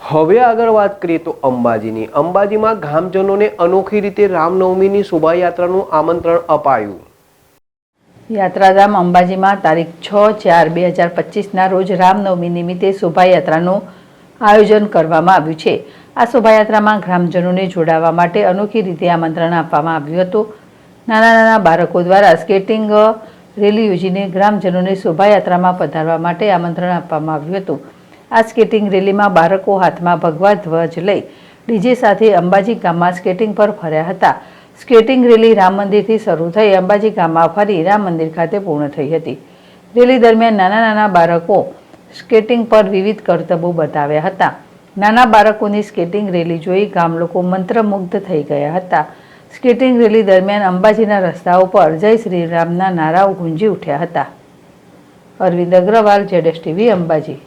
હવે આગળ વાત કરીએ તો અંબાજીમાં ગામજનોને અનોખી રીતે રામનવમીની શોભાયાત્રાનું આમંત્રણ અપાયું। યાત્રાધામ અંબાજીમાં તારીખ 6/4/2025ના રોજ રામનવમી નિમિત્તે શોભાયાત્રાનું આયોજન કરવામાં આવ્યું છે। આ શોભાયાત્રામાં ગ્રામજનોને જોડાવા માટે અનોખી રીતે આમંત્રણ આપવામાં આવ્યું હતું। નાના બાળકો દ્વારા સ્કેટિંગ રેલી યોજીને ગ્રામજનોને શોભાયાત્રામાં પધારવા માટે આમંત્રણ આપવામાં આવ્યું હતું। આ સ્કેટિંગ રેલીમાં બાળકો હાથમાં ભગવા ધ્વજ લઈ ડીજે સાથે અંબાજી ગામમાં સ્કેટિંગ પર ફર્યા હતા। સ્કેટિંગ રેલી રામ મંદિરથી શરૂ થઈ અંબાજી ગામમાં ફરી રામ મંદિર ખાતે પૂર્ણ થઈ હતી। રેલી દરમિયાન નાના બાળકો સ્કેટિંગ પર વિવિધ કરતબો બતાવ્યા હતા। નાના બાળકોની સ્કેટિંગ રેલી જોઈ ગામ લોકો મંત્રમુગ્ધ થઈ ગયા હતા। સ્કેટિંગ રેલી દરમિયાન અંબાજીના રસ્તાઓ પર જય શ્રી રામના નારાઓ ગુંજી ઉઠ્યા હતા। અરવિંદ અગ્રવાલ, ZSTV, અંબાજી।